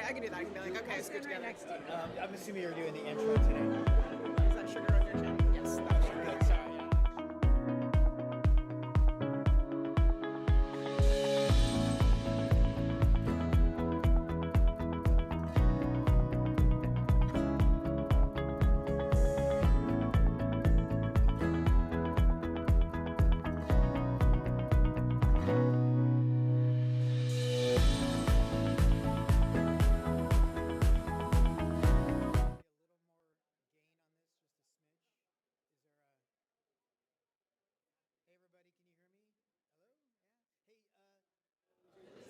I can do that. I can be like, okay, let's get together. I'm assuming you're doing the intro today. Is that sugar on your chin? Yes, that was sugar. Good, sorry.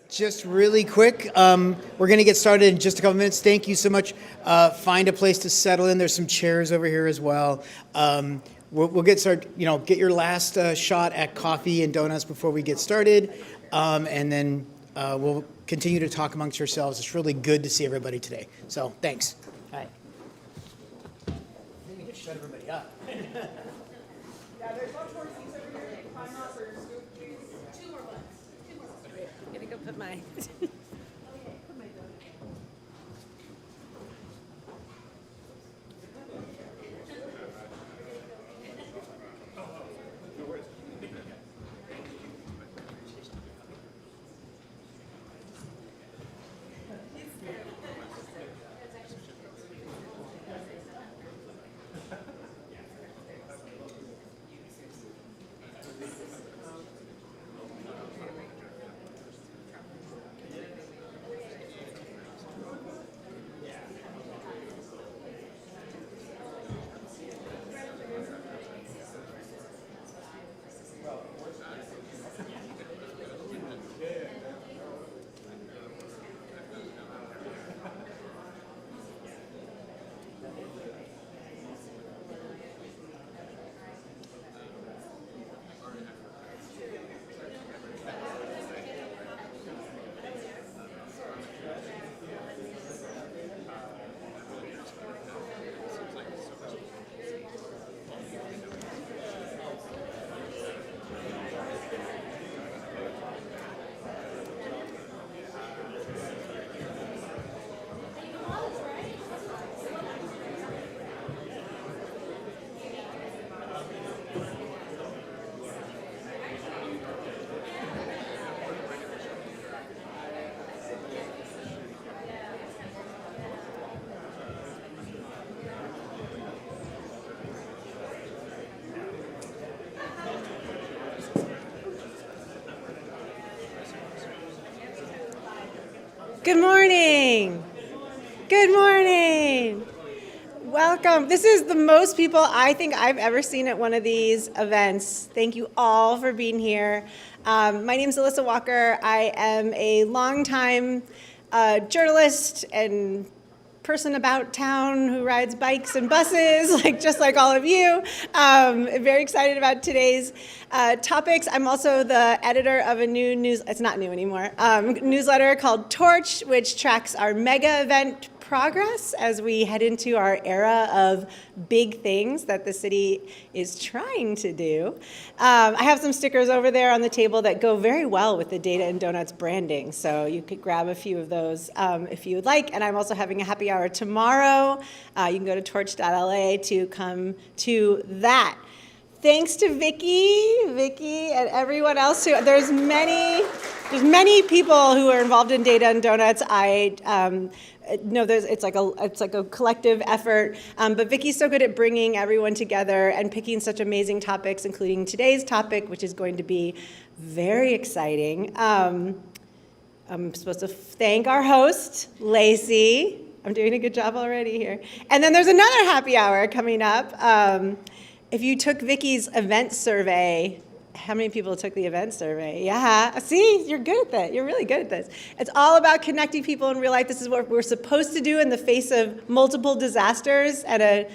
Just really quick, we're going to get started in just a couple minutes. Thank you so much. Find a place to settle in. There's some chairs over here as well. We'll get started. Get your last shot at coffee and donuts before we get started, and then we'll continue to talk amongst yourselves. It's really good to see everybody today. So thanks. All right. Maybe shut everybody up. Yeah, there's lots more seats over here. Climb up or scoop, please. Two more ones. I'm gonna go put my. Good morning. Good morning. Welcome. This is the most people I think I've ever seen at one of these events. Thank you all for being here. My name is Alyssa Walker. I am a longtime journalist and person about town who rides bikes and buses, just like all of you. Very excited about today's topics. I'm also the editor of a new it's not new anymore, newsletter called Torch, which tracks our mega event progress as we head into our era of big things that the city is trying to do. I have some stickers over there on the table that go very well with the Data and Donuts branding, so you could grab a few of those if you would like. And I'm also having a happy hour tomorrow. You can go to torch.la to come to that. Thanks to Vicky, and everyone else. There's many people who are involved in Data and Donuts. It's like a collective effort, but Vicky's so good at bringing everyone together and picking such amazing topics, including today's topic, which is going to be very exciting. I'm supposed to thank our host, Lacey. I'm doing a good job already here. And then there's another happy hour coming up. If you took Vicky's event survey, how many people took the event survey? Yeah, see, you're good at that. You're really good at this. It's all about connecting people in real life. This is what we're supposed to do in the face of multiple disasters and a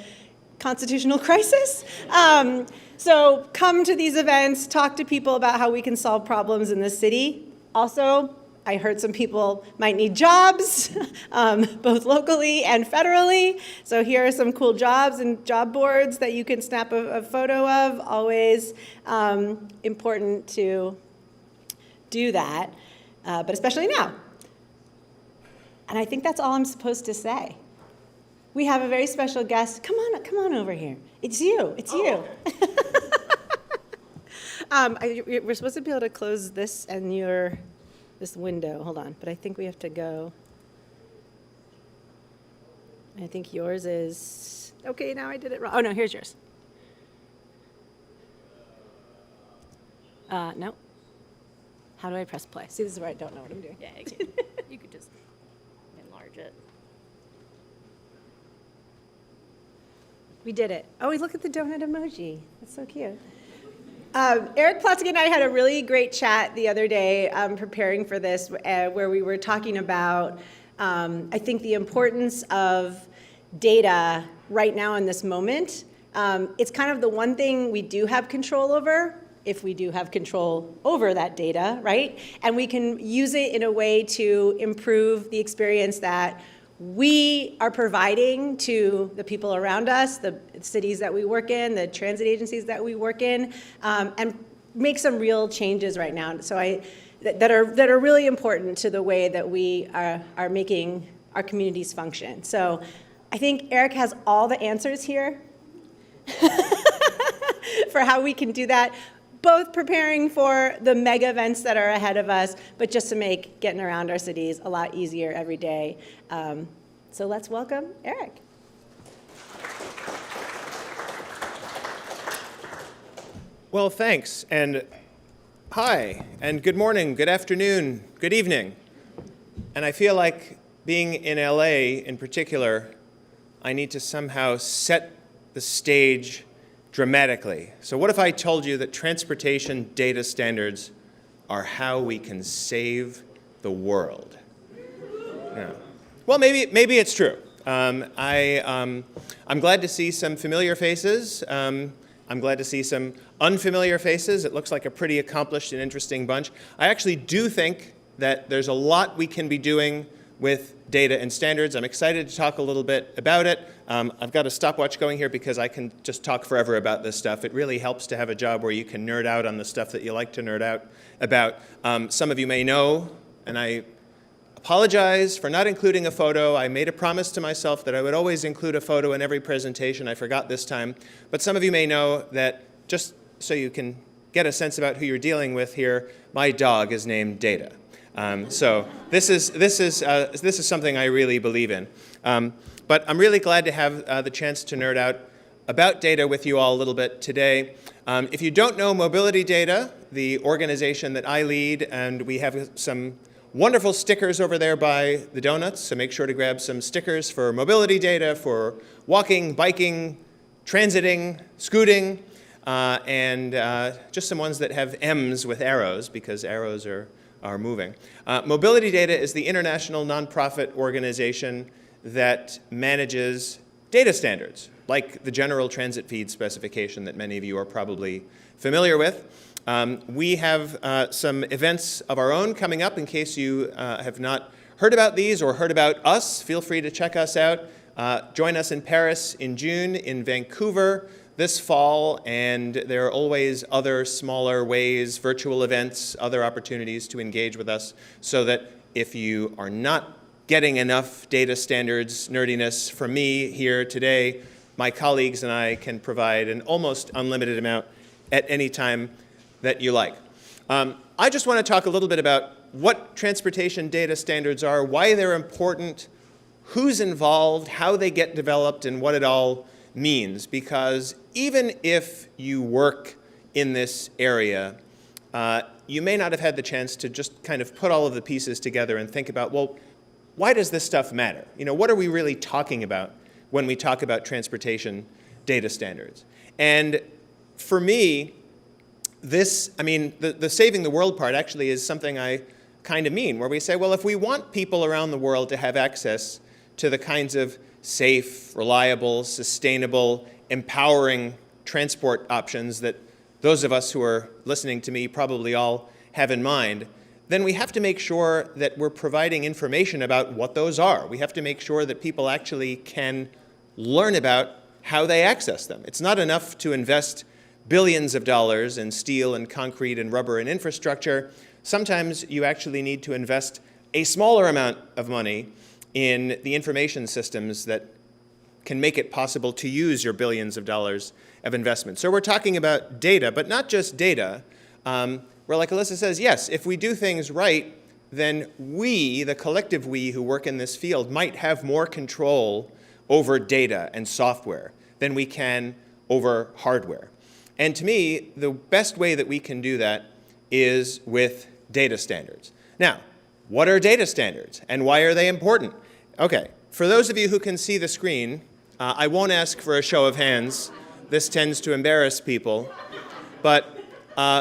constitutional crisis. So come to these events, talk to people about how we can solve problems in the city. Also, I heard some people might need jobs, both locally and federally. So here are some cool jobs and job boards that you can snap a photo of. Always important to do that, but especially now. And I think that's all I'm supposed to say. We have a very special guest. Come on over here. It's you. We're supposed to be able to close this and this window. Hold on, but I think we have to go. I think yours is, okay, now I did it wrong. Oh no, here's yours. No. How do I press play? See, this is where I don't know what I'm doing. Yeah, you could just enlarge it. We did it. Oh, look at the donut emoji. That's so cute. Eric Plosky and I had a really great chat the other day preparing for this, where we were talking about, I think, the importance of data right now in this moment. It's kind of the one thing we do have control over, if we do have control over that data, right? And we can use it in a way to improve the experience that we are providing to the people around us, the cities that we work in, the transit agencies that we work in, and make some real changes right now. So that are really important to the way that we are making our communities function. So I think Eric has all the answers here for how we can do that, both preparing for the mega events that are ahead of us, but just to make getting around our cities a lot easier every day. So let's welcome Eric. Well, thanks, and hi, and good morning, good afternoon, good evening. And I feel like being in LA in particular, I need to somehow set the stage dramatically. So what if I told you that transportation data standards are how we can save the world? Yeah. Well, maybe it's true. I'm glad to see some familiar faces. I'm glad to see some unfamiliar faces. It looks like a pretty accomplished and interesting bunch. I actually do think that there's a lot we can be doing with data and standards. I'm excited to talk a little bit about it. I've got a stopwatch going here because I can just talk forever about this stuff. It really helps to have a job where you can nerd out on the stuff that you like to nerd out about. Some of you may know, and I apologize for not including a photo. I made a promise to myself that I would always include a photo in every presentation. I forgot this time. But some of you may know that, just so you can get a sense about who you're dealing with here, my dog is named Data. So this is something I really believe in. But I'm really glad to have the chance to nerd out about data with you all a little bit today. If you don't know MobilityData, the organization that I lead, and we have some wonderful stickers over there by the donuts, so make sure to grab some stickers for MobilityData, for walking, biking, transiting, scooting, and just some ones that have M's with arrows, because arrows are moving. MobilityData is the international nonprofit organization that manages data standards, like the General Transit Feed Specification that many of you are probably familiar with. We have some events of our own coming up. In case you have not heard about these or heard about us, feel free to check us out. Join us in Paris in June, in Vancouver this fall, and there are always other smaller ways, virtual events, other opportunities to engage with us, so that if you are not getting enough data standards nerdiness from me here today, my colleagues and I can provide an almost unlimited amount at any time that you like. I just want to talk a little bit about what transportation data standards are, why they're important, who's involved, how they get developed, and what it all means. Because even if you work in this area, you may not have had the chance to just kind of put all of the pieces together and think about, well, why does this stuff matter? You know, what are we really talking about when we talk about transportation data standards? And for me, this, I mean, the saving the world part actually is something I kind of mean, where we say, well, if we want people around the world to have access to the kinds of safe, reliable, sustainable, empowering transport options that those of us who are listening to me probably all have in mind, then we have to make sure that we're providing information about what those are. We have to make sure that people actually can learn about how they access them. It's not enough to invest billions of dollars in steel and concrete and rubber and infrastructure. Sometimes you actually need to invest a smaller amount of money in the information systems that can make it possible to use your billions of dollars of investment. So we're talking about data, but not just data, where, like Alyssa says, yes, if we do things right, then we, the collective we who work in this field, might have more control over data and software than we can over hardware. And to me, the best way that we can do that is with data standards. Now, what are data standards and why are they important? Okay, for those of you who can see the screen, I won't ask for a show of hands. This tends to embarrass people. But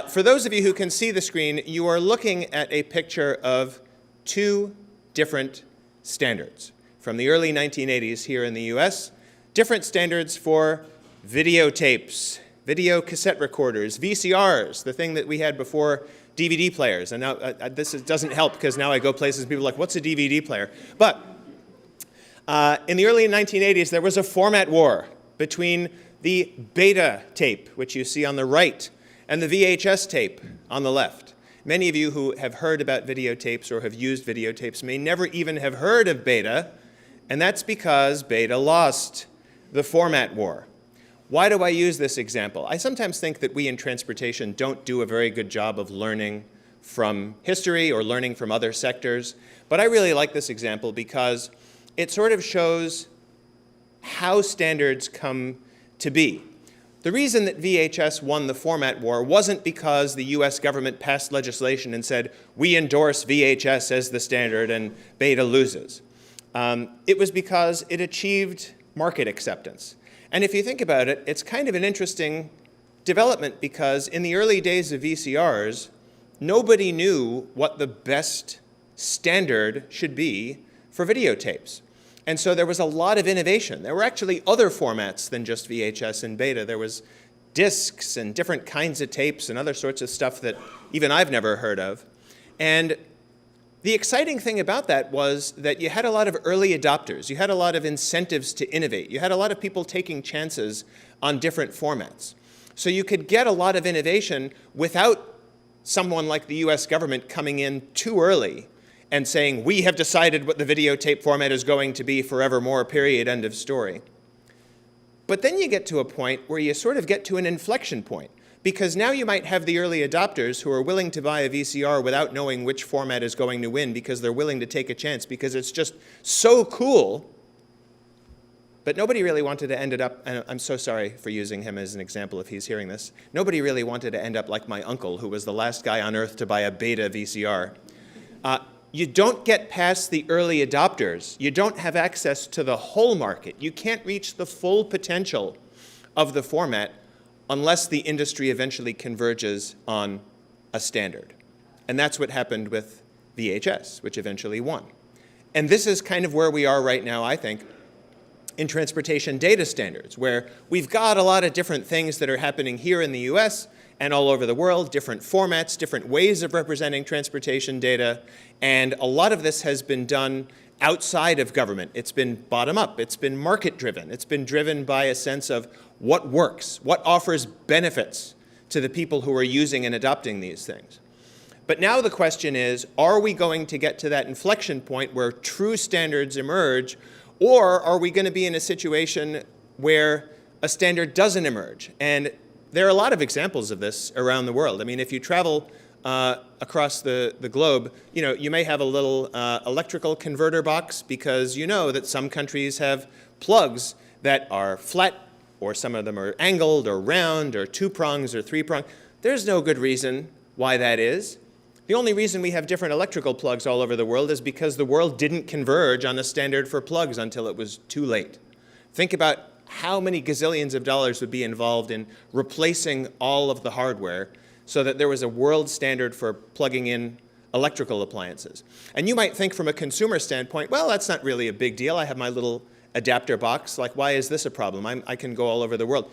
for those of you who can see the screen, you are looking at a picture of two different standards from the early 1980s here in the US. Different standards for videotapes, video cassette recorders, VCRs, the thing that we had before DVD players. And now this doesn't help because now I go places and people are like, what's a DVD player? But in the early 1980s, there was a format war between the beta tape, which you see on the right, and the VHS tape on the left. Many of you who have heard about videotapes or have used videotapes may never even have heard of beta, and that's because beta lost the format war. Why do I use this example? I sometimes think that we in transportation don't do a very good job of learning from history or learning from other sectors, but I really like this example because it sort of shows how standards come to be. The reason that VHS won the format war wasn't because the US government passed legislation and said, we endorse VHS as the standard and beta loses. It was because it achieved market acceptance. And if you think about it, it's kind of an interesting development because in the early days of VCRs, nobody knew what the best standard should be for videotapes. And so there was a lot of innovation. There were actually other formats than just VHS and beta. There was discs and different kinds of tapes and other sorts of stuff that even I've never heard of. And the exciting thing about that was that you had a lot of early adopters. You had a lot of incentives to innovate. You had a lot of people taking chances on different formats. So you could get a lot of innovation without someone like the US government coming in too early and saying, we have decided what the videotape format is going to be forevermore, period, end of story. But then you get to a point where you sort of get to an inflection point, because now you might have the early adopters who are willing to buy a VCR without knowing which format is going to win because they're willing to take a chance because it's just so cool. But nobody really wanted to end up, and I'm so sorry for using him as an example if he's hearing this, nobody really wanted to end up like my uncle, who was the last guy on earth to buy a beta VCR. You don't get past the early adopters. You don't have access to the whole market. You can't reach the full potential of the format unless the industry eventually converges on a standard. And that's what happened with VHS, which eventually won. And this is kind of where we are right now, I think, in transportation data standards, where we've got a lot of different things that are happening here in the US and all over the world, different formats, different ways of representing transportation data, and a lot of this has been done outside of government. It's been bottom-up. It's been market-driven. It's been driven by a sense of what works, what offers benefits to the people who are using and adopting these things. But now the question is, are we going to get to that inflection point where true standards emerge, or are we going to be in a situation where a standard doesn't emerge? And there are a lot of examples of this around the world. I mean, if you travel across the globe, you may have a little electrical converter box because you know that some countries have plugs that are flat, or some of them are angled or round or 2 prongs or 3 prongs. There's no good reason why that is. The only reason we have different electrical plugs all over the world is because the world didn't converge on a standard for plugs until it was too late. Think about how many gazillions of dollars would be involved in replacing all of the hardware so that there was a world standard for plugging in electrical appliances. And you might think from a consumer standpoint, well, that's not really a big deal. I have my little adapter box. Like, why is this a problem? I can go all over the world.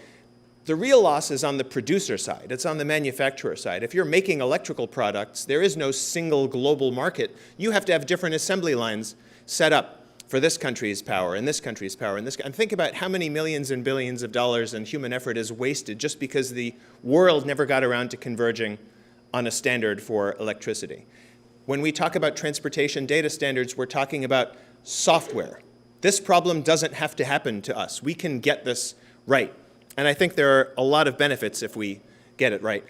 The real loss is on the producer side. It's on the manufacturer side. If you're making electrical products, there is no single global market. You have to have different assembly lines set up for this country's power and this country's power and this. And think about how many millions and billions of dollars and human effort is wasted just because the world never got around to converging on a standard for electricity. when we talk about transportation data standards, we're talking about software. This problem doesn't have to happen to us. We can get this right. And I think there are a lot of benefits if we get it right.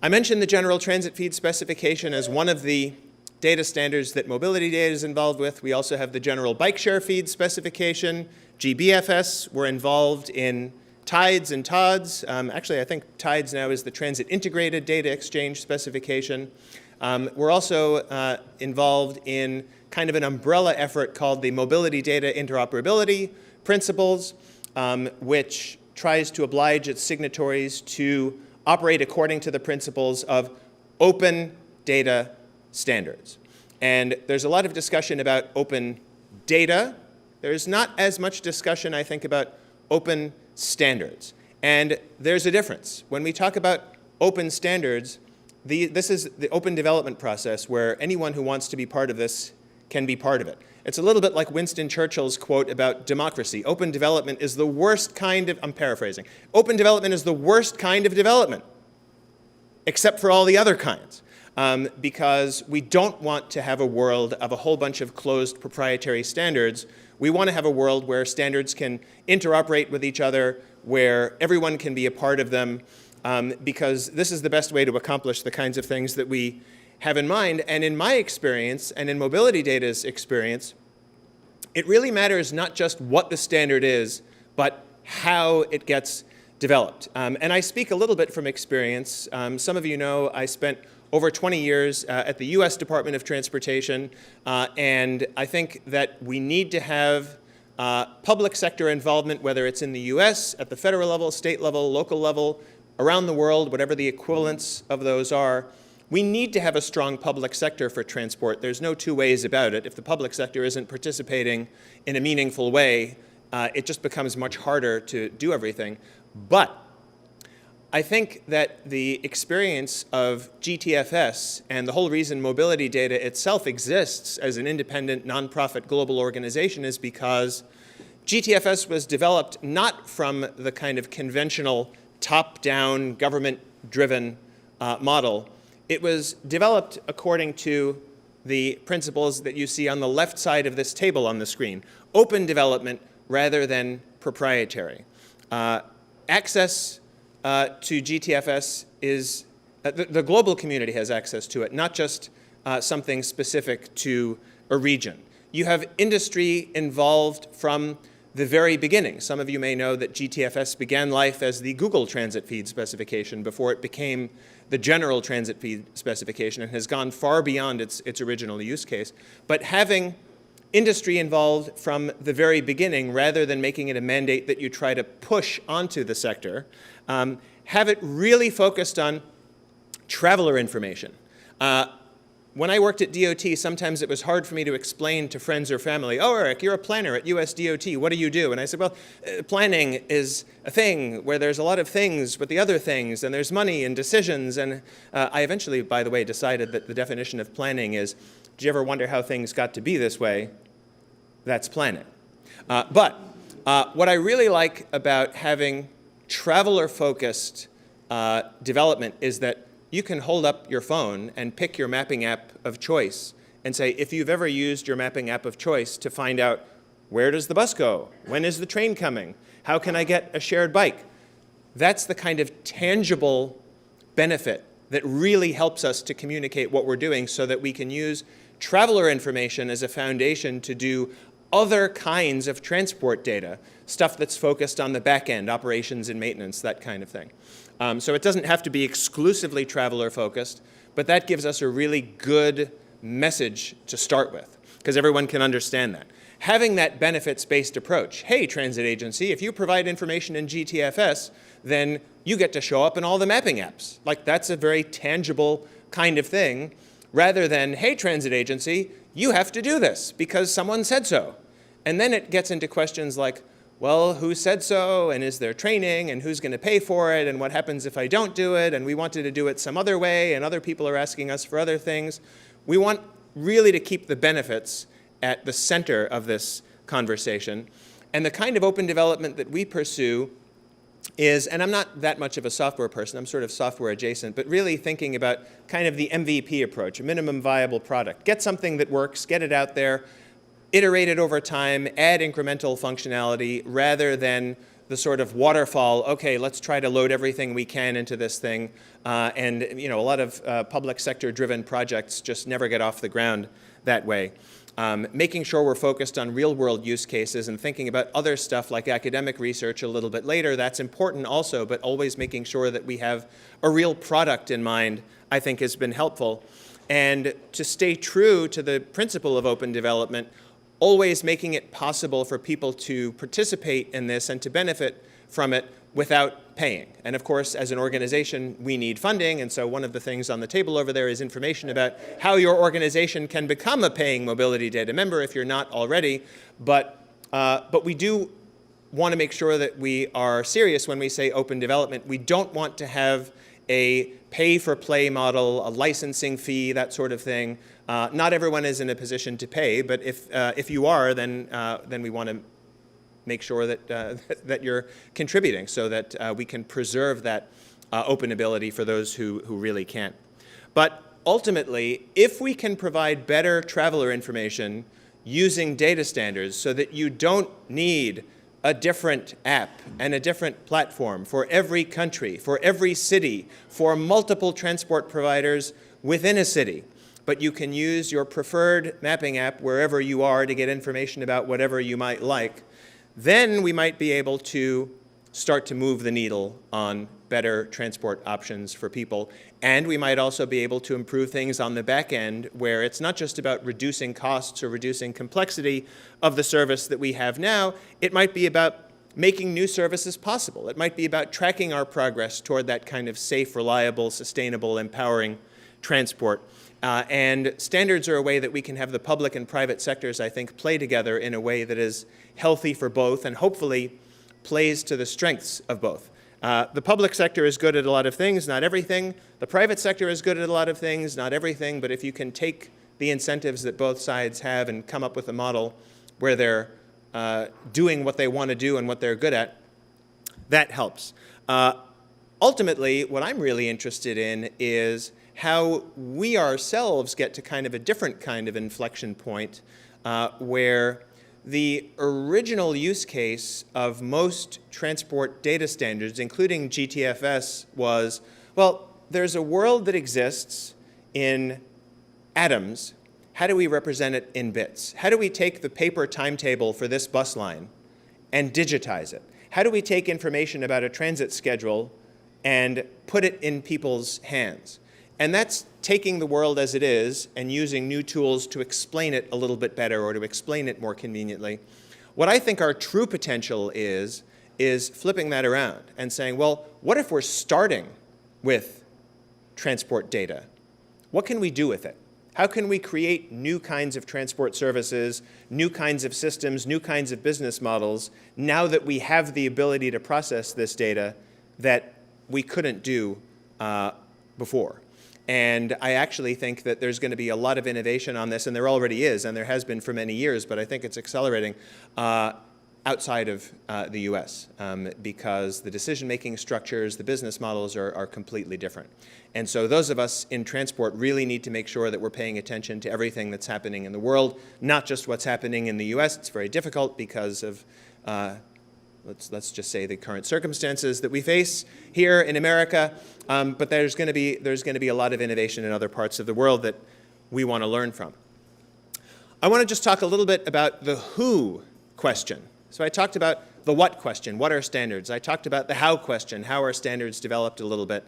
I mentioned the General Transit Feed Specification as one of the data standards that MobilityData is involved with. We also have the General Bikeshare Feed Specification, GBFS. We're involved in TIDES and TODS. Actually, I think TIDES now is the Transit Integrated Data Exchange Specification. We're also involved in kind of an umbrella effort called the MobilityData Interoperability Principles, which tries to oblige its signatories to operate according to the principles of open data standards. And there's a lot of discussion about open data. There's not as much discussion, I think, about open standards. And there's a difference. When we talk about open standards, this is the open development process where anyone who wants to be part of this can be part of it. It's a little bit like Winston Churchill's quote about democracy. Open development is the worst kind of, I'm paraphrasing, open development is the worst kind of development, except for all the other kinds. Because we don't want to have a world of a whole bunch of closed proprietary standards. We want to have a world where standards can interoperate with each other, where everyone can be a part of them, because this is the best way to accomplish the kinds of things that we have in mind. And in my experience, and in MobilityData's experience, it really matters not just what the standard is, but how it gets developed. And I speak a little bit from experience. Some of you know I spent over 20 years at the US Department of Transportation, and I think that we need to have public sector involvement, whether it's in the US, at the federal level, state level, local level, around the world, whatever the equivalents of those are. We need to have a strong public sector for transport. There's no two ways about it. If the public sector isn't participating in a meaningful way, it just becomes much harder to do everything. But I think that the experience of GTFS and the whole reason MobilityData itself exists as an independent, nonprofit global organization is because GTFS was developed not from the kind of conventional top-down, government-driven model. It was developed according to the principles that you see on the left side of this table on the screen. Open development rather than proprietary. Access to GTFS is, the global community has access to it, not just something specific to a region. You have industry involved from the very beginning. Some of you may know that GTFS began life as the Google Transit Feed Specification before it became the General Transit Feed Specification and has gone far beyond its original use case. But having industry involved from the very beginning, rather than making it a mandate that you try to push onto the sector, have it really focused on traveler information. When I worked at DOT, sometimes it was hard for me to explain to friends or family, oh, Eric, you're a planner at US DOT, what do you do? And I said, well, planning is a thing where there's a lot of things with the other things, and there's money and decisions. And I eventually, by the way, decided that the definition of planning is, did you ever wonder how things got to be this way? That's planning. But what I really like about having traveler-focused development is that you can hold up your phone and pick your mapping app of choice and say, if you've ever used your mapping app of choice to find out where does the bus go, when is the train coming, how can I get a shared bike, that's the kind of tangible benefit that really helps us to communicate what we're doing so that we can use traveler information as a foundation to do other kinds of transport data, stuff that's focused on the back end, operations and maintenance, that kind of thing. So it doesn't have to be exclusively traveler focused, but that gives us a really good message to start with, because everyone can understand that. Having that benefits-based approach, hey, transit agency, if you provide information in GTFS, then you get to show up in all the mapping apps. Like, that's a very tangible kind of thing, rather than, hey, transit agency, you have to do this because someone said so. And then it gets into questions like, well, who said so, and is there training, and who's going to pay for it, and what happens if I don't do it, and we wanted to do it some other way, and other people are asking us for other things. We want really to keep the benefits at the center of this conversation. And the kind of open development that we pursue is, and I'm not that much of a software person, I'm sort of software adjacent, but really thinking about kind of the MVP approach, a minimum viable product. Get something that works, get it out there, iterate it over time, add incremental functionality, rather than the sort of waterfall, okay, let's try to load everything we can into this thing. And a lot of public sector driven projects just never get off the ground that way. Making sure we're focused on real world use cases and thinking about other stuff like academic research a little bit later, that's important also, but always making sure that we have a real product in mind, I think has been helpful. And to stay true to the principle of open development, always making it possible for people to participate in this and to benefit from it without paying. And of course, as an organization, we need funding, and so one of the things on the table over there is information about how your organization can become a paying MobilityData member if you're not already. But we do want to make sure that we are serious when we say open development. We don't want to have a pay-for-play model, a licensing fee, that sort of thing. Not everyone is in a position to pay, but if you are, then we want to make sure that that you're contributing so that we can preserve that open ability for those who really can't. But ultimately, if we can provide better traveler information using data standards so that you don't need a different app and a different platform for every country, for every city, for multiple transport providers within a city, but you can use your preferred mapping app wherever you are to get information about whatever you might like, then we might be able to start to move the needle on better transport options for people. And we might also be able to improve things on the back end where it's not just about reducing costs or reducing complexity of the service that we have now. It might be about making new services possible. It might be about tracking our progress toward that kind of safe, reliable, sustainable, empowering transport. And standards are a way that we can have the public and private sectors, I think, play together in a way that is healthy for both and hopefully plays to the strengths of both. The public sector is good at a lot of things, not everything. The private sector is good at a lot of things, not everything. But if you can take the incentives that both sides have and come up with a model where they're doing what they want to do and what they're good at, that helps. Ultimately, what I'm really interested in is how we ourselves get to kind of a different kind of inflection point where the original use case of most transport data standards, including GTFS, was, well, there's a world that exists in atoms. How do we represent it in bits? How do we take the paper timetable for this bus line and digitize it? How do we take information about a transit schedule and put it in people's hands? And that's taking the world as it is and using new tools to explain it a little bit better or to explain it more conveniently. What I think our true potential is flipping that around and saying, well, what if we're starting with transport data? What can we do with it? How can we create new kinds of transport services, new kinds of systems, new kinds of business models now that we have the ability to process this data that we couldn't do before? And I actually think that there's going to be a lot of innovation on this, and there already is, and there has been for many years, but I think it's accelerating outside of the US because the decision-making structures, the business models are completely different. And so those of us in transport really need to make sure that we're paying attention to everything that's happening in the world, not just what's happening in the US. It's very difficult because of let's just say the current circumstances that we face here in America, but there's going to be a lot of innovation in other parts of the world that we want to learn from. I want to just talk a little bit about the who question. So I talked about the what question, what are standards? I talked about the how question, how are standards developed a little bit.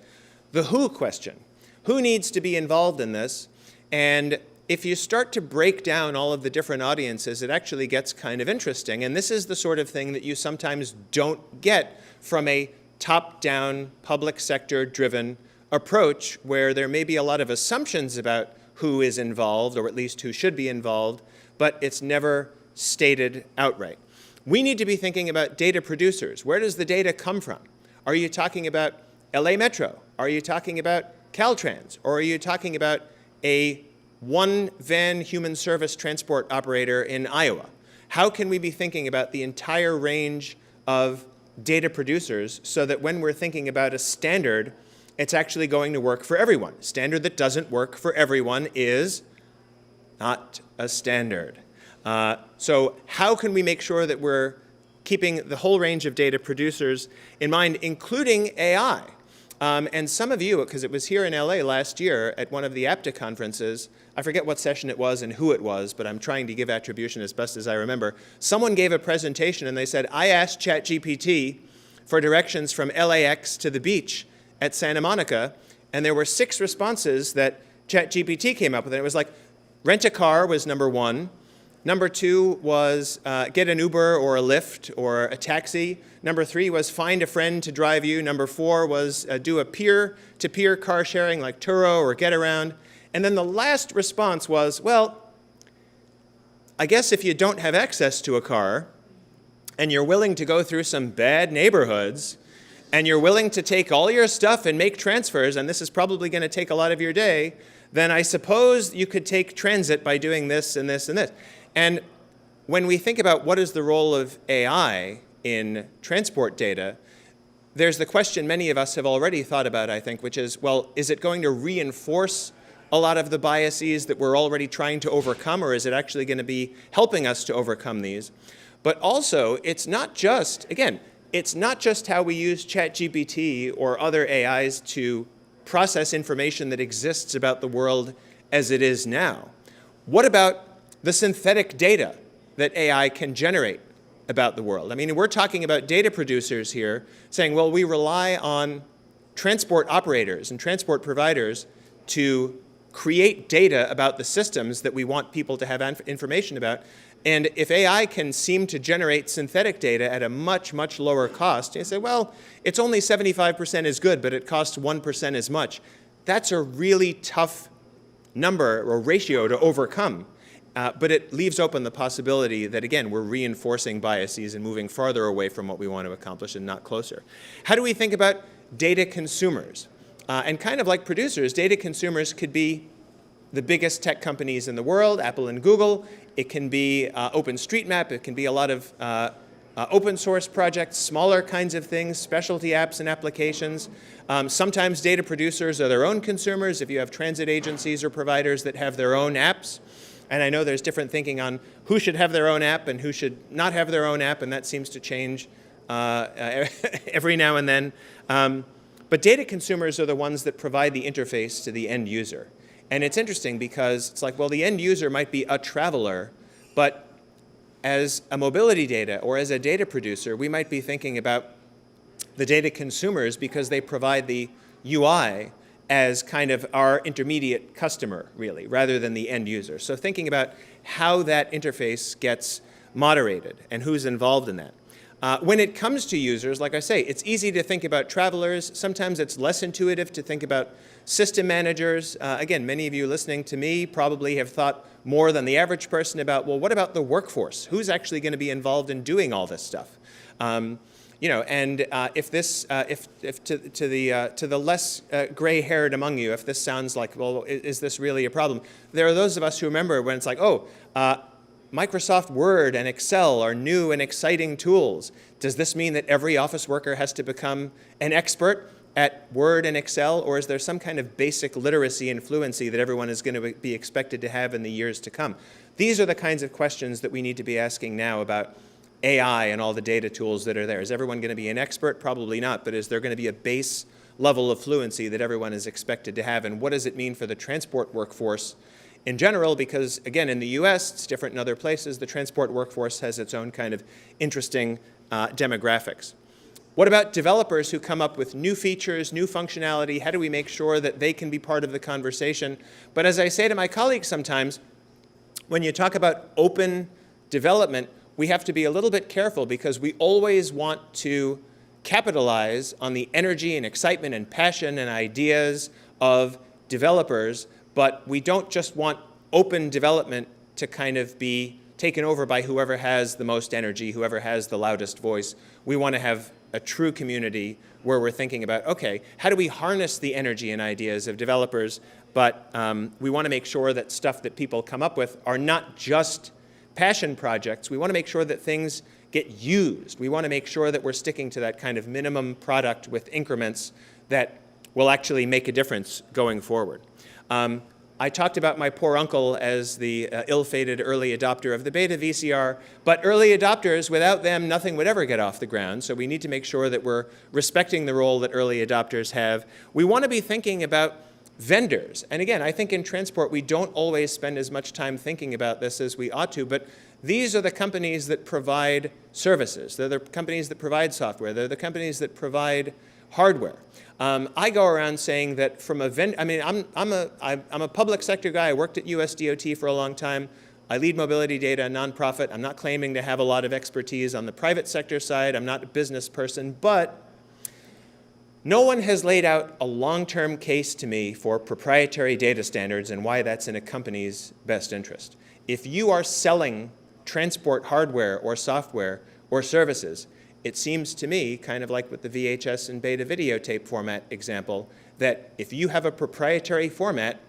The who question, who needs to be involved in this? And if you start to break down all of the different audiences, it actually gets kind of interesting. And this is the sort of thing that you sometimes don't get from a top-down, public sector-driven approach where there may be a lot of assumptions about who is involved, or at least who should be involved, but it's never stated outright. We need to be thinking about data producers. Where does the data come from? Are you talking about LA Metro? Are you talking about Caltrans? Or are you talking about a one-van human service transport operator in Iowa? How can we be thinking about the entire range of data producers so that when we're thinking about a standard, it's actually going to work for everyone. A standard that doesn't work for everyone is not a standard. So how can we make sure that we're keeping the whole range of data producers in mind, including AI? And some of you, because it was here in LA last year at one of the APTA conferences, I forget what session it was and who it was, but I'm trying to give attribution as best as I remember. Someone gave a presentation and they said, I asked ChatGPT for directions from LAX to the beach at Santa Monica, and there were 6 responses that ChatGPT came up with. And it was like, rent a car was number 1. Number 2 was get an Uber or a Lyft or a taxi. Number 3 was find a friend to drive you. Number 4 was do a peer-to-peer car sharing like Turo or Get Around. And then the last response was, well, I guess if you don't have access to a car and you're willing to go through some bad neighborhoods and you're willing to take all your stuff and make transfers, and this is probably going to take a lot of your day, then I suppose you could take transit by doing this and this and this. And when we think about what is the role of AI in transport data, there's the question many of us have already thought about, I think, which is, well, is it going to reinforce a lot of the biases that we're already trying to overcome, or is it actually going to be helping us to overcome these? But also, it's not just, again, it's not just how we use ChatGPT or other AIs to process information that exists about the world as it is now. What about the synthetic data that AI can generate about the world? I mean, we're talking about data producers here saying, well, we rely on transport operators and transport providers to create data about the systems that we want people to have information about. And if AI can seem to generate synthetic data at a much, much lower cost, you say, well, it's only 75% as good, but it costs 1% as much. That's a really tough number or ratio to overcome. But it leaves open the possibility that, again, we're reinforcing biases and moving farther away from what we want to accomplish and not closer. How do we think about data consumers? And kind of like producers, data consumers could be the biggest tech companies in the world, Apple and Google. It can be OpenStreetMap. It can be a lot of open source projects, smaller kinds of things, specialty apps and applications. Sometimes data producers are their own consumers if you have transit agencies or providers that have their own apps. And I know there's different thinking on who should have their own app and who should not have their own app, and that seems to change every now and then. But data consumers are the ones that provide the interface to the end user. And it's interesting because it's like, well, the end user might be a traveler, but as a mobility data or as a data producer, we might be thinking about the data consumers because they provide the UI as kind of our intermediate customer, really, rather than the end user. So thinking about how that interface gets moderated and who's involved in that. When it comes to users, like I say, it's easy to think about travelers. Sometimes it's less intuitive to think about system managers. Again, many of you listening to me probably have thought more than the average person about, well, what about the workforce? Who's actually going to be involved in doing all this stuff? You know, and if to the less gray-haired among you, if this sounds like, well, is this really a problem? There are those of us who remember when it's like, oh, Microsoft Word and Excel are new and exciting tools. Does this mean that every office worker has to become an expert at Word and Excel, or is there some kind of basic literacy and fluency that everyone is going to be expected to have in the years to come? These are the kinds of questions that we need to be asking now about AI and all the data tools that are there. Is everyone going to be an expert? Probably not, but is there going to be a base level of fluency that everyone is expected to have, and what does it mean for the transport workforce in general? Because, again, in the US, it's different in other places. The transport workforce has its own kind of interesting demographics. What about developers who come up with new features, new functionality? How do we make sure that they can be part of the conversation? But as I say to my colleagues sometimes, when you talk about open development, we have to be a little bit careful because we always want to capitalize on the energy and excitement and passion and ideas of developers, but we don't just want open development to kind of be taken over by whoever has the most energy, whoever has the loudest voice. We want to have a true community where we're thinking about, okay, how do we harness the energy and ideas of developers, but we want to make sure that stuff that people come up with are not just passion projects. We want to make sure that things get used. We want to make sure that we're sticking to that kind of minimum product with increments that will actually make a difference going forward. I talked about my poor uncle as the ill-fated early adopter of the beta VCR, but early adopters, without them, nothing would ever get off the ground. So we need to make sure that we're respecting the role that early adopters have. We want to be thinking about vendors. And again, I think in transport, we don't always spend as much time thinking about this as we ought to, but these are the companies that provide services. They're the companies that provide software. They're the companies that provide hardware. I go around saying that from a vendor, I mean, I'm a public sector guy. I worked at US DOT for a long time. I lead MobilityData, a nonprofit. I'm not claiming to have a lot of expertise on the private sector side. I'm not a business person, but no one has laid out a long-term case to me for proprietary data standards and why that's in a company's best interest. If you are selling transport hardware or software or services, it seems to me, kind of like with the VHS and beta videotape format example, that if you have a proprietary format,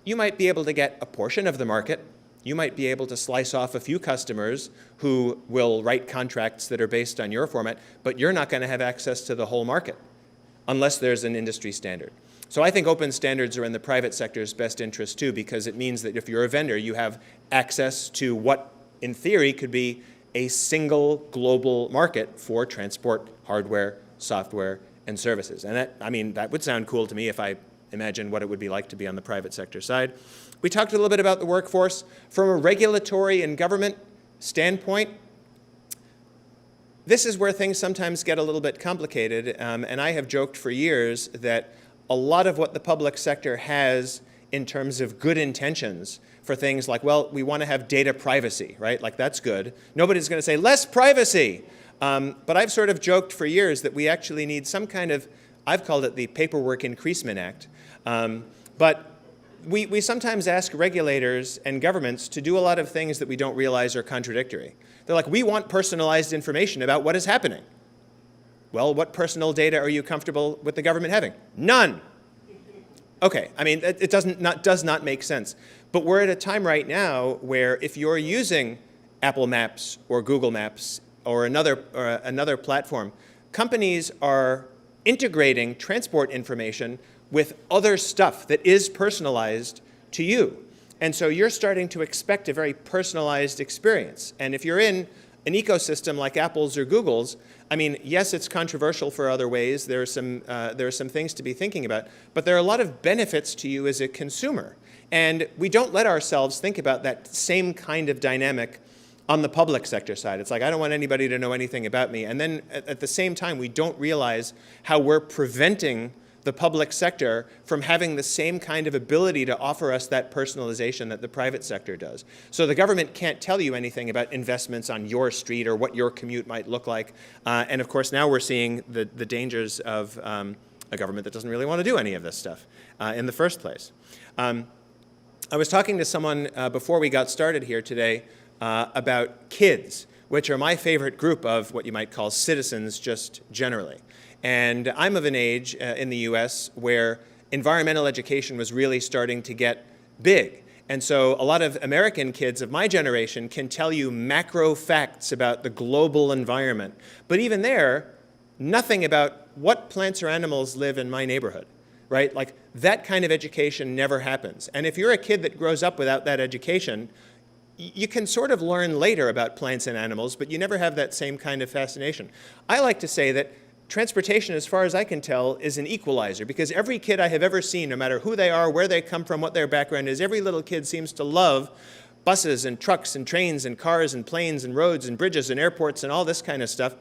you might be able to get a portion of the market. You might be able to slice off a few customers who will write contracts that are based on your format, but you're not going to have access to the whole market unless there's an industry standard. So I think open standards are in the private sector's best interest too, because it means that if you're a vendor, you have access to what, in theory, could be a single global market for transport, hardware, software, and services. And that, I mean, that would sound cool to me if I imagine what it would be like to be on the private sector side. We talked a little bit about the workforce. From a regulatory and government standpoint, this is where things sometimes get a little bit complicated, and I have joked for years that a lot of what the public sector has in terms of good intentions for things like, well, we want to have data privacy, right? Like, that's good. Nobody's going to say, less privacy. But I've sort of joked for years that we actually need some kind of, I've called it the Paperwork Increasement Act. But we sometimes ask regulators and governments to do a lot of things that we don't realize are contradictory. They're like, we want personalized information about what is happening. Well, what personal data are you comfortable with the government having? None. Okay, I mean, it does not make sense. But we're at a time right now where if you're using Apple Maps or Google Maps or another platform, companies are integrating transport information with other stuff that is personalized to you. And so you're starting to expect a very personalized experience. And if you're in an ecosystem like Apple's or Google's, I mean, yes, it's controversial for other ways. There are some things to be thinking about. But there are a lot of benefits to you as a consumer. And we don't let ourselves think about that same kind of dynamic on the public sector side. It's like, I don't want anybody to know anything about me. And then at the same time, we don't realize how we're preventing the public sector from having the same kind of ability to offer us that personalization that the private sector does. So the government can't tell you anything about investments on your street or what your commute might look like. And of course, now we're seeing the dangers of a government that doesn't really want to do any of this stuff in the first place. I was talking to someone before we got started here today about kids, which are my favorite group of what you might call citizens just generally. And I'm of an age in the US where environmental education was really starting to get big. And so a lot of American kids of my generation can tell you macro facts about the global environment. But even there, nothing about what plants or animals live in my neighborhood, right? Like, that kind of education never happens. And if you're a kid that grows up without that education, you can sort of learn later about plants and animals, but you never have that same kind of fascination. I like to say that transportation, as far as I can tell, is an equalizer, because every kid I have ever seen, no matter who they are, where they come from, what their background is, every little kid seems to love buses and trucks and trains and cars and planes and roads and bridges and airports and all this kind of stuff.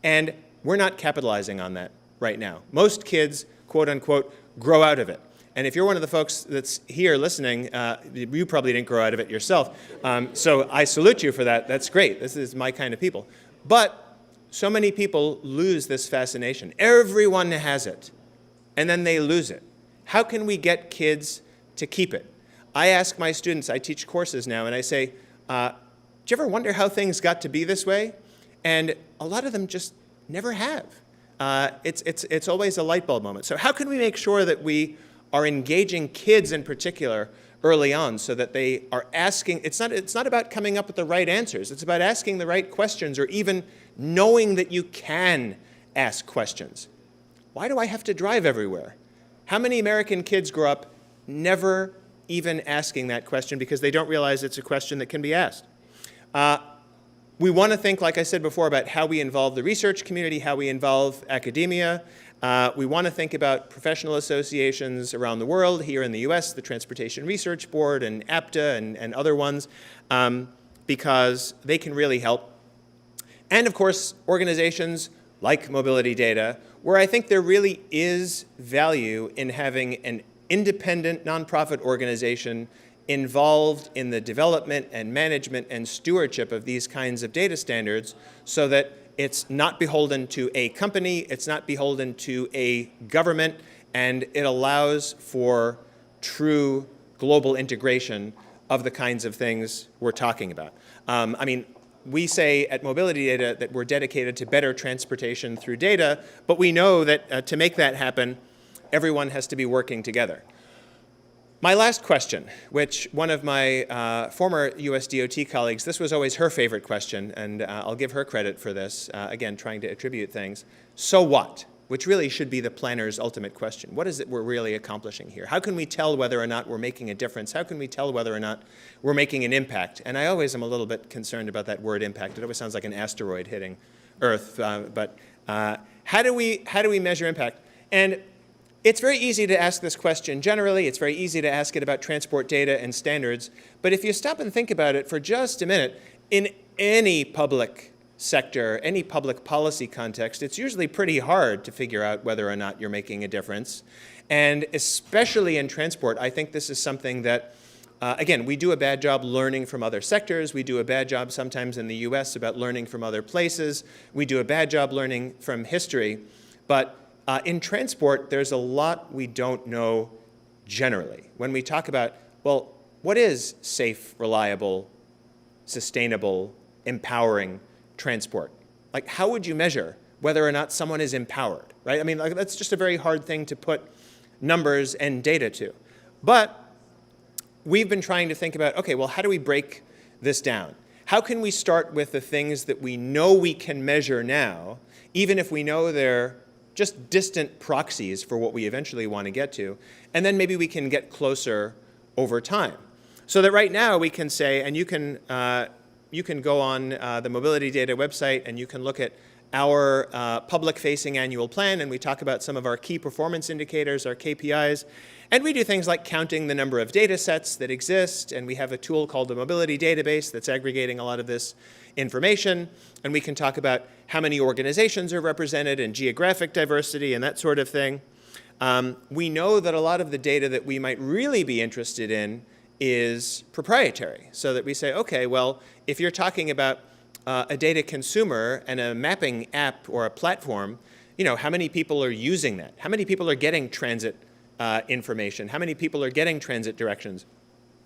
And we're not capitalizing on that right now. Most kids, quote unquote, grow out of it. And if you're one of the folks that's here listening, you probably didn't grow out of it yourself. So I salute you for that. That's great. This is my kind of people. But so many people lose this fascination. Everyone has it, and then they lose it. How can we get kids to keep it? I ask my students, I teach courses now, and I say, do you ever wonder how things got to be this way? And a lot of them just never have. It's always a light bulb moment. So how can we make sure that we are engaging kids in particular early on so that they are asking, it's not about coming up with the right answers, it's about asking the right questions or even knowing that you can ask questions. Why do I have to drive everywhere? How many American kids grow up never even asking that question because they don't realize it's a question that can be asked? We want to think, like I said before, about how we involve the research community, how we involve academia. We want to think about professional associations around the world. Here in the US, the Transportation Research Board and APTA and other ones, because they can really help. And of course, organizations like MobilityData, where I think there really is value in having an independent nonprofit organization involved in the development and management and stewardship of these kinds of data standards so that it's not beholden to a company, it's not beholden to a government, and it allows for true global integration of the kinds of things we're talking about. I mean, we say at MobilityData that we're dedicated to better transportation through data, but we know that to make that happen, everyone has to be working together. My last question, which one of my former US DOT colleagues, this was always her favorite question, and I'll give her credit for this, again, trying to attribute things. So what? Which really should be the planner's ultimate question. What is it we're really accomplishing here? How can we tell whether or not we're making a difference? How can we tell whether or not we're making an impact? And I always am a little bit concerned about that word impact. It always sounds like an asteroid hitting Earth. But how do we measure impact? And it's very easy to ask this question generally. It's very easy to ask it about transport data and standards. But if you stop and think about it for just a minute, in any public sector, any public policy context, it's usually pretty hard to figure out whether or not you're making a difference. And especially in transport, I think this is something that, again, we do a bad job learning from other sectors. We do a bad job sometimes in the US about learning from other places. We do a bad job learning from history. But in transport, there's a lot we don't know generally. When we talk about, well, what is safe, reliable, sustainable, empowering transport? Like, how would you measure whether or not someone is empowered, right? I mean, like, that's just a very hard thing to put numbers and data to. But we've been trying to think about, okay, well, how do we break this down? How can we start with the things that we know we can measure now, even if we know they're just distant proxies for what we eventually want to get to, and then maybe we can get closer over time. So that right now we can say, and you can go on the MobilityData website and you can look at our public-facing annual plan, and we talk about some of our key performance indicators, our KPIs, and we do things like counting the number of data sets that exist, and we have a tool called the Mobility Database that's aggregating a lot of this information, and we can talk about how many organizations are represented and geographic diversity and that sort of thing. We know that a lot of the data that we might really be interested in is proprietary, so that we say, okay, well, if you're talking about a data consumer and a mapping app or a platform, you know, how many people are using that? How many people are getting transit information? How many people are getting transit directions,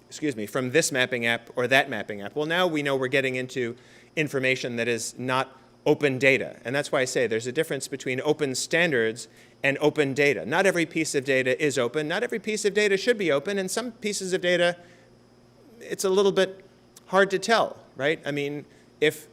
excuse me, from this mapping app or that mapping app? Well, now we know we're getting into information that is not open data. And that's why I say there's a difference between open standards and open data. Not every piece of data is open. Not every piece of data should be open. And some pieces of data, it's a little bit hard to tell, right? I mean, if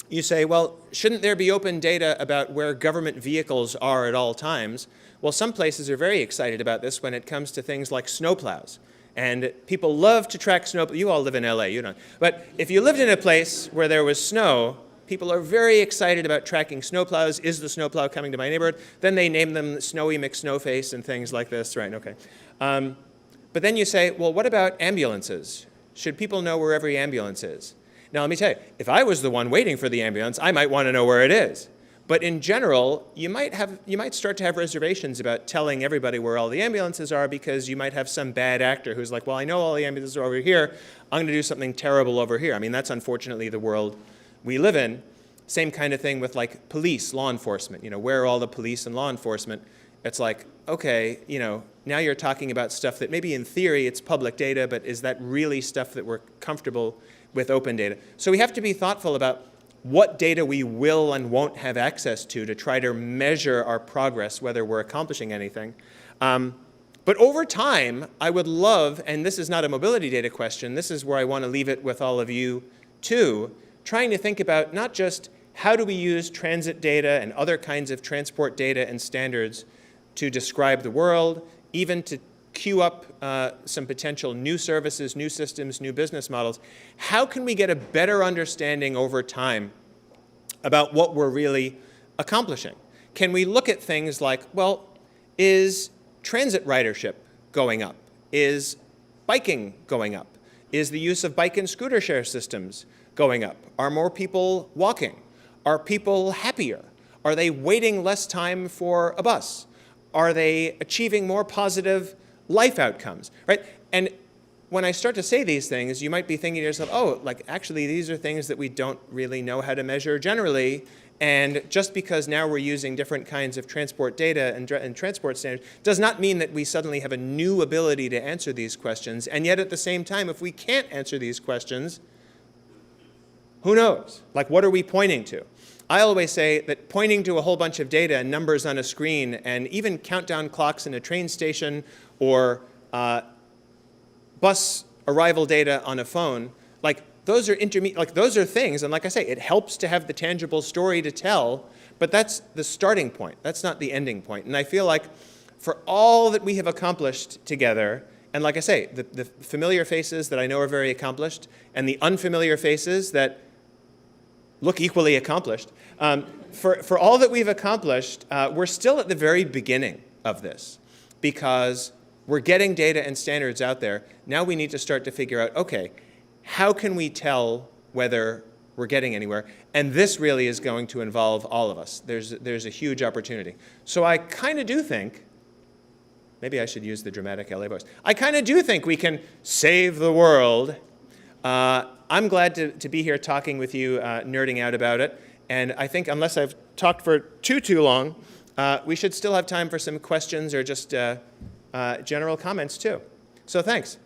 you say, well, shouldn't there be open data about where government vehicles are at all times? Well, some places are very excited about this when it comes to things like snowplows. And people love to track snow. You all live in LA, you don't. But if you lived in a place where there was snow, people are very excited about tracking snowplows. Is the snowplow coming to my neighborhood? Then they name them Snowy McSnowface and things like this, right? Okay. But then you say, well, what about ambulances? Should people know where every ambulance is? Now, let me tell you, if I was the one waiting for the ambulance, I might want to know where it is. But in general, you might start to have reservations about telling everybody where all the ambulances are, because you might have some bad actor who's like, well, I know all the ambulances are over here. I'm going to do something terrible over here. I mean, that's unfortunately the world we live in. Same kind of thing with like police, law enforcement. You know, where are all the police and law enforcement? It's like, okay, you know, now you're talking about stuff that maybe in theory it's public data, but is that really stuff that we're comfortable with open data? So we have to be thoughtful about what data we will and won't have access to try to measure our progress, whether we're accomplishing anything. But over time, I would love, and this is not a mobility data question, this is where I want to leave it with all of you too, trying to think about not just how do we use transit data and other kinds of transport data and standards to describe the world, even to queue up some potential new services, new systems, new business models. How can we get a better understanding over time about what we're really accomplishing? Can we look at things like, well, is transit ridership going up? Is biking going up? Is the use of bike and scooter share systems going up? Are more people walking? Are people happier? Are they waiting less time for a bus? Are they achieving more positive life outcomes, right? And when I start to say these things, you might be thinking to yourself, oh, like actually these are things that we don't really know how to measure generally, and just because now we're using different kinds of transport data and transport standards does not mean that we suddenly have a new ability to answer these questions, and yet at the same time, if we can't answer these questions, who knows? Like, what are we pointing to? I always say that pointing to a whole bunch of data and numbers on a screen and even countdown clocks in a train station or bus arrival data on a phone, like those are those are things, and like I say, it helps to have the tangible story to tell, but that's the starting point. That's not the ending point. And I feel like for all that we have accomplished together, and like I say, the familiar faces that I know are very accomplished and the unfamiliar faces that look equally accomplished, for all that we've accomplished, we're still at the very beginning of this because we're getting data and standards out there. Now we need to start to figure out, okay, how can we tell whether we're getting anywhere? And this really is going to involve all of us. There's a huge opportunity. So I kind of do think, maybe I should use the dramatic LA voice, I kind of do think we can save the world. I'm glad to be here talking with you, nerding out about it. And I think unless I've talked for too long, we should still have time for some questions or just general comments too. So thanks.